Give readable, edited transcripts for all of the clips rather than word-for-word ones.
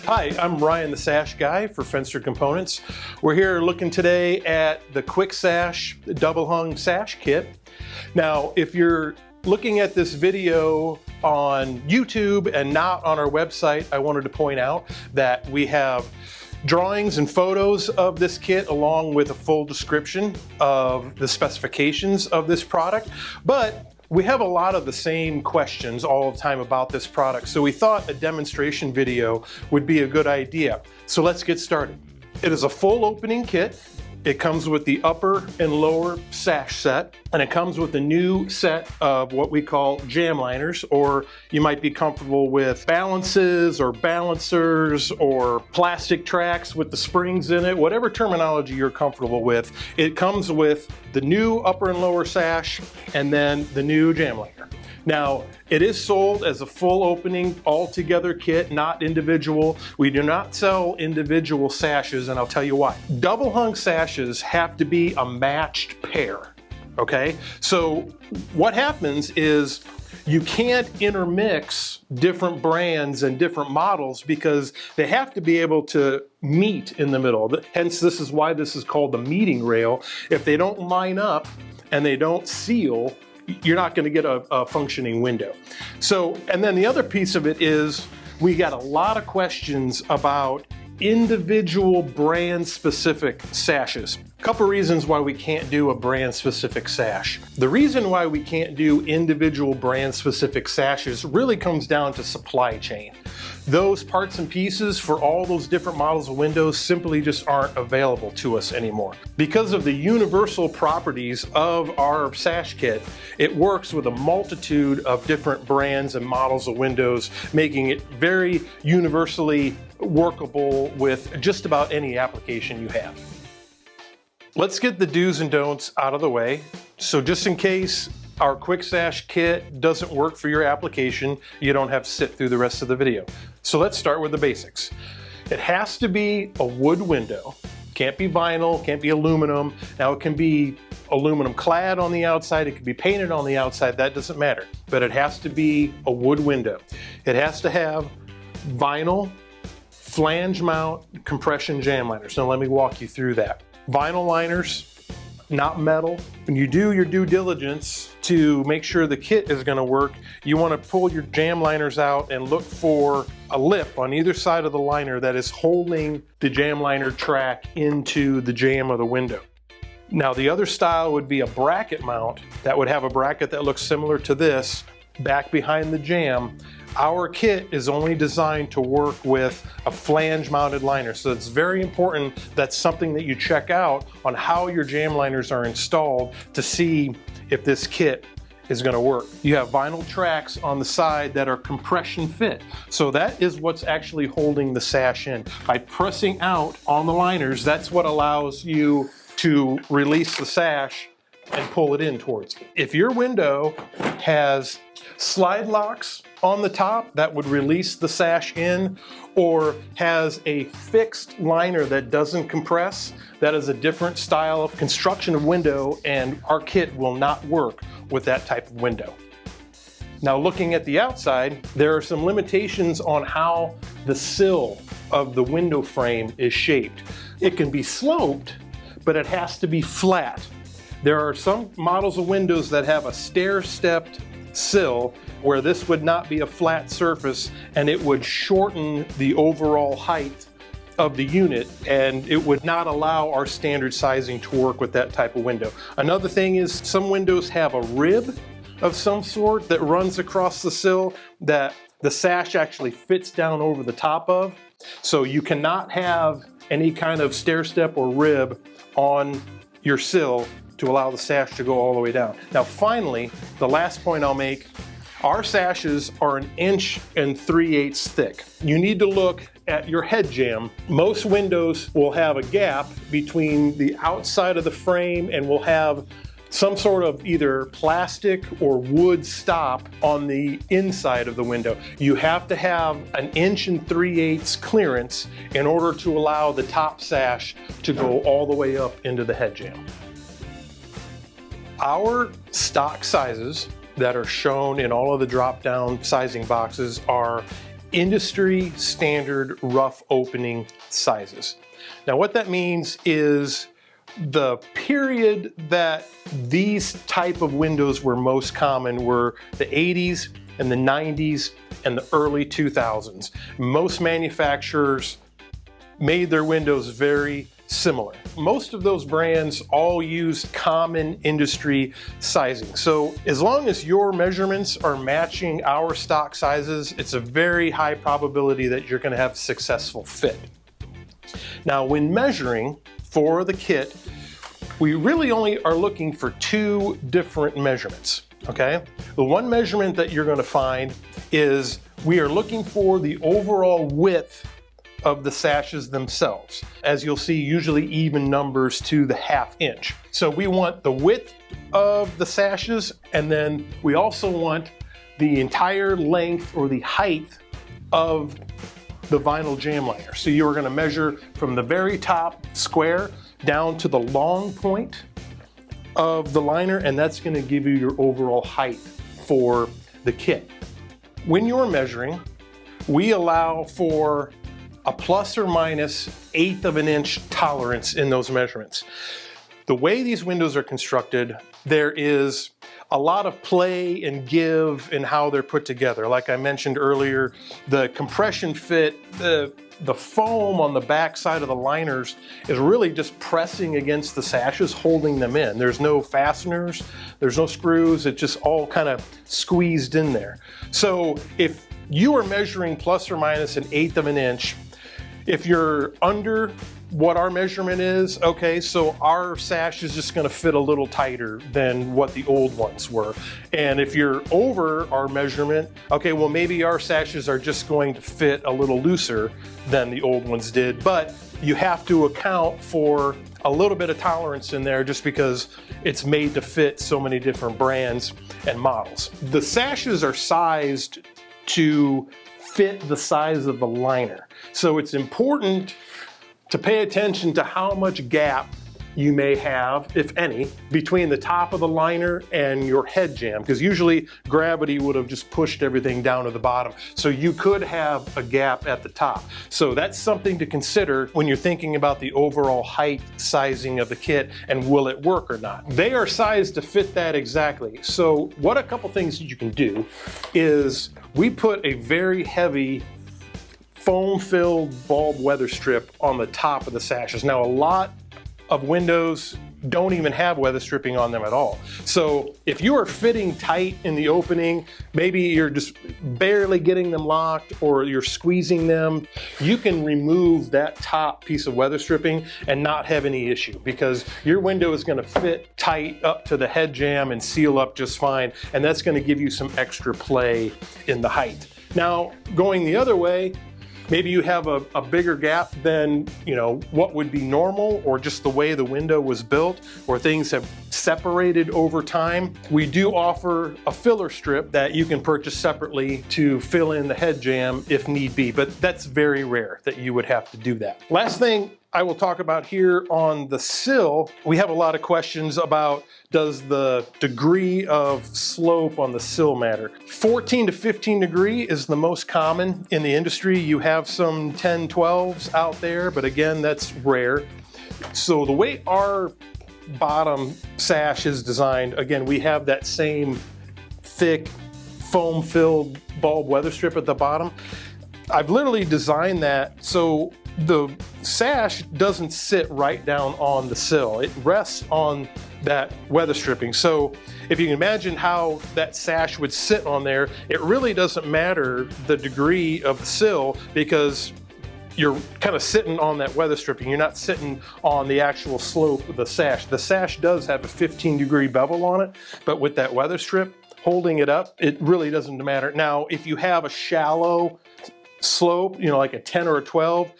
Hi, I'm Ryan the Sash Guy for Fenster Components. We're here looking today at the Quick Sash double hung sash kit. Now, if you're looking at this video on YouTube and not on our website, I wanted to point out that we have drawings and photos of this kit along with a full description of the specifications of this product. But we have a lot of the same questions all the time about this product, so we thought a demonstration video would be a good idea. So let's get started. It is a full opening kit. It comes with the upper and lower sash set, and it comes with a new set of what we call jam liners, or you might be comfortable with balances or balancers or plastic tracks with the springs in it, whatever terminology you're comfortable with. It comes with the new upper and lower sash and then the new jam liner. Now, it is sold as a full opening all-together kit, not individual. We do not sell individual sashes, and I'll tell you why. Double hung sashes have to be a matched pair, okay? So what happens is you can't intermix different brands and different models because they have to be able to meet in the middle. Hence, this is why this is called the meeting rail. If they don't line up and they don't seal, you're not going to get a functioning window. So, and then the other piece of it is we got a lot of questions about individual brand specific sashes. A couple reasons why we can't do a brand specific sash. The reason why we can't do individual brand specific sashes really comes down to supply chain. Those parts and pieces for all those different models of windows simply just aren't available to us anymore. Because of the universal properties of our sash kit, it works with a multitude of different brands and models of windows, making it very universally workable with just about any application you have. Let's get the do's and don'ts out of the way. So just in case our quick sash kit doesn't work for your application, you don't have to sit through the rest of the video. So let's start with the basics. It has to be a wood window. Can't be vinyl, can't be aluminum. Now it can be aluminum clad on the outside, it can be painted on the outside, that doesn't matter. But it has to be a wood window. It has to have vinyl flange mount compression jam liners. Now let me walk you through that. Vinyl liners, not metal. When you do your due diligence to make sure the kit is going to work, you want to pull your jam liners out and look for a lip on either side of the liner that is holding the jam liner track into the jamb of the window. Now the other style would be a bracket mount that would have a bracket that looks similar to this back behind the jamb. Our kit is only designed to work with a flange mounted liner, so it's very important. That's something that you check out on how your jam liners are installed to see if this kit is going to work. You have vinyl tracks on the side that are compression fit, so that is what's actually holding the sash in. By pressing out on the liners, that's what allows you to release the sash and pull it in towards you. If your window has slide locks on the top that would release the sash in, or has a fixed liner that doesn't compress, that is a different style of construction of window, and our kit will not work with that type of window. Now looking at the outside, there are some limitations on how the sill of the window frame is shaped. It can be sloped, but it has to be flat. There are some models of windows that have a stair-stepped sill where this would not be a flat surface and it would shorten the overall height of the unit, and it would not allow our standard sizing to work with that type of window. Another thing is some windows have a rib of some sort that runs across the sill that the sash actually fits down over the top of. So you cannot have any kind of stair step or rib on your sill to allow the sash to go all the way down. Now finally, the last point I'll make, our sashes are 1 3/8 inches thick. You need to look at your head jamb. Most windows will have a gap between the outside of the frame and will have some sort of either plastic or wood stop on the inside of the window. You have to have 1 3/8 inches clearance in order to allow the top sash to go all the way up into the head jamb. Our stock sizes that are shown in all of the drop-down sizing boxes are industry standard rough opening sizes. Now what that means is the period that these type of windows were most common were the 80s and the 90s and the early 2000s. Most manufacturers made their windows very similar. Most of those brands all use common industry sizing. So as long as your measurements are matching our stock sizes, it's a very high probability that you're going to have a successful fit. Now, when measuring for the kit, we really only are looking for two different measurements, okay? The one measurement that you're going to find is we are looking for the overall width of the sashes themselves. As you'll see, usually even numbers to the 1/2 inch. So we want the width of the sashes, and then we also want the entire length or the height of the vinyl jam liner. So you're gonna measure from the very top square down to the long point of the liner, and that's gonna give you your overall height for the kit. When you're measuring, we allow for a plus or minus 1/8 of an inch tolerance in those measurements. The way these windows are constructed, there is a lot of play and give in how they're put together. Like I mentioned earlier, the compression fit, the foam on the back side of the liners is really just pressing against the sashes, holding them in. There's no fasteners, there's no screws, it's just all kind of squeezed in there. So if you are measuring plus or minus 1/8 of an inch, if you're under what our measurement is, okay, so our sash is just gonna fit a little tighter than what the old ones were. And if you're over our measurement, okay, well maybe our sashes are just going to fit a little looser than the old ones did, but you have to account for a little bit of tolerance in there just because it's made to fit so many different brands and models. The sashes are sized to fit the size of the liner. So it's important to pay attention to how much gap you may have, if any, between the top of the liner and your head jamb, because usually gravity would have just pushed everything down to the bottom. So you could have a gap at the top. So that's something to consider when you're thinking about the overall height sizing of the kit and will it work or not. They are sized to fit that exactly. So what a couple things that you can do is we put a very heavy foam-filled bulb weather strip on the top of the sashes. Now, a lot of windows don't even have weather stripping on them at all. So if you are fitting tight in the opening, maybe you're just barely getting them locked or you're squeezing them, you can remove that top piece of weather stripping and not have any issue because your window is going to fit tight up to the head jamb and seal up just fine, and that's going to give you some extra play in the height. Now, going the other way, maybe you have a bigger gap than, what would be normal, or just the way the window was built, or things have separated over time. We do offer a filler strip that you can purchase separately to fill in the head jamb if need be, but that's very rare that you would have to do that. Last thing I will talk about here on the sill, we have a lot of questions about does the degree of slope on the sill matter. 14 to 15 degree is the most common in the industry. You have some 10, 12s out there, but again, that's rare. So the way our bottom sash is designed, again, we have that same thick foam-filled bulb weather strip at the bottom. I've literally designed that so the sash doesn't sit right down on the sill. It rests on that weather stripping. So if you can imagine how that sash would sit on there, it really doesn't matter the degree of the sill because you're kind of sitting on that weather stripping. You're not sitting on the actual slope of the sash. The sash does have a 15-degree bevel on it, but with that weather strip holding it up, it really doesn't matter. Now, if you have a shallow slope, like a 10 or a 12,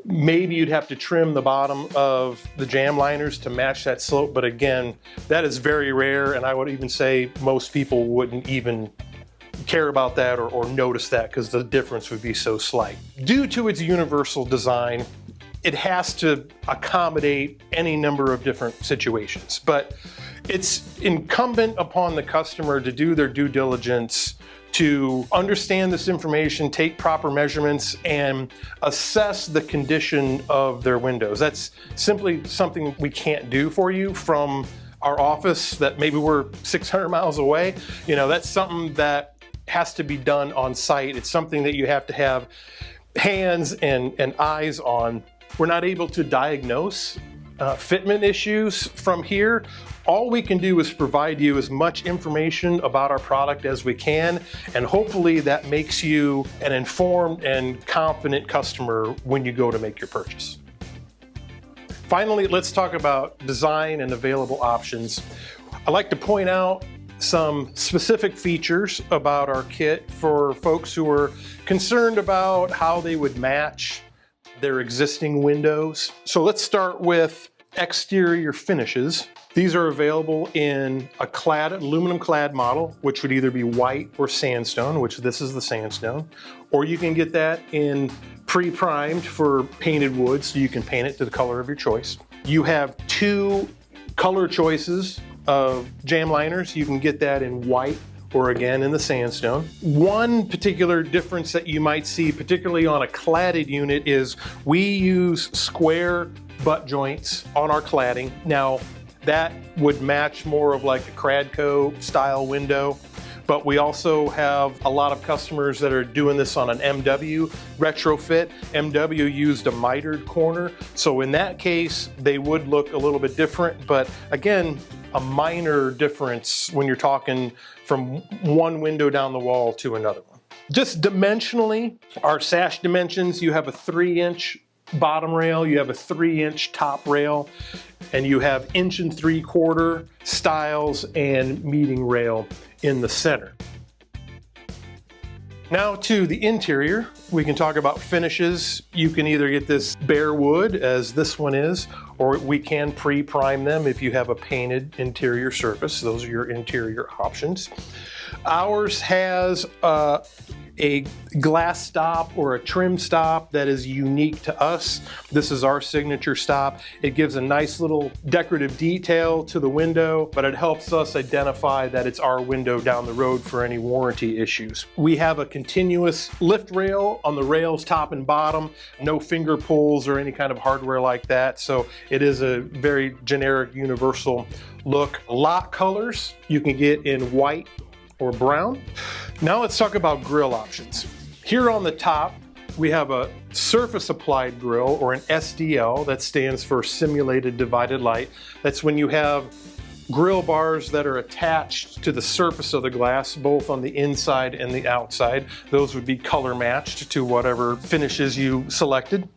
maybe you'd have to trim the bottom of the jamb liners to match that slope. But again, that is very rare, and I would even say most people wouldn't even care about that or notice that because the difference would be so slight. Due to its universal design, it has to accommodate any number of different situations. But it's incumbent upon the customer to do their due diligence, to understand this information, take proper measurements, and assess the condition of their windows. That's simply something we can't do for you from our office that maybe we're 600 miles away. You know, that's something that has to be done on site. It's something that you have to have hands and eyes on. We're not able to diagnose fitment issues from here. All we can do is provide you as much information about our product as we can, and hopefully that makes you an informed and confident customer when you go to make your purchase. Finally, let's talk about design and available options. I'd like to point out some specific features about our kit for folks who are concerned about how they would match their existing windows. So let's start with exterior finishes. These are available in a aluminum clad model, which would either be white or sandstone, which this is the sandstone, or you can get that in pre-primed for painted wood, so you can paint it to the color of your choice. You have 2 color choices of jam liners. You can get that in white or again in the sandstone. One particular difference that you might see, particularly on a cladded unit, is we use square butt joints on our cladding. Now, that would match more of like a Cradco style window, but we also have a lot of customers that are doing this on an MW retrofit. MW used a mitered corner, so in that case, they would look a little bit different, but again, a minor difference when you're talking from one window down the wall to another one. Just dimensionally, our sash dimensions, you have a 3-inch bottom rail, you have a 3-inch top rail, and you have 1 3/4 stiles and meeting rail in the center. Now to the interior, we can talk about finishes. You can either get this bare wood, as this one is, or we can pre-prime them if you have a painted interior surface. Those are your interior options. Ours has a glass stop or a trim stop that is unique to us. This is our signature stop. It gives a nice little decorative detail to the window, but it helps us identify that it's our window down the road for any warranty issues. We have a continuous lift rail on the rails top and bottom, no finger pulls or any kind of hardware like that, so it is a very generic universal look. Lot colors you can get in white or brown. Now let's talk about grill options. Here on the top, we have a surface applied grill, or an SDL, that stands for simulated divided light. That's when you have grill bars that are attached to the surface of the glass, both on the inside and the outside. Those would be color matched to whatever finishes you selected.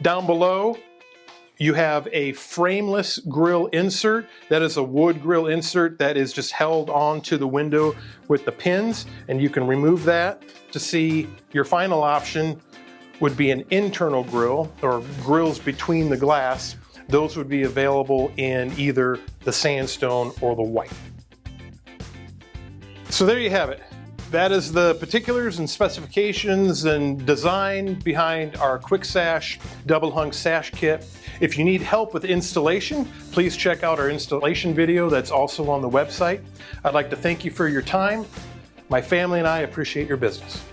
Down below, you have a frameless grill insert. That is a wood grill insert that is just held onto the window with the pins, and you can remove that to see your final option would be an internal grill, or grills between the glass. Those would be available in either the sandstone or the white. So there you have it. That is the particulars and specifications and design behind our Quick Sash double hung sash kit. If you need help with installation, please check out our installation video that's also on the website. I'd like to thank you for your time. My family and I appreciate your business.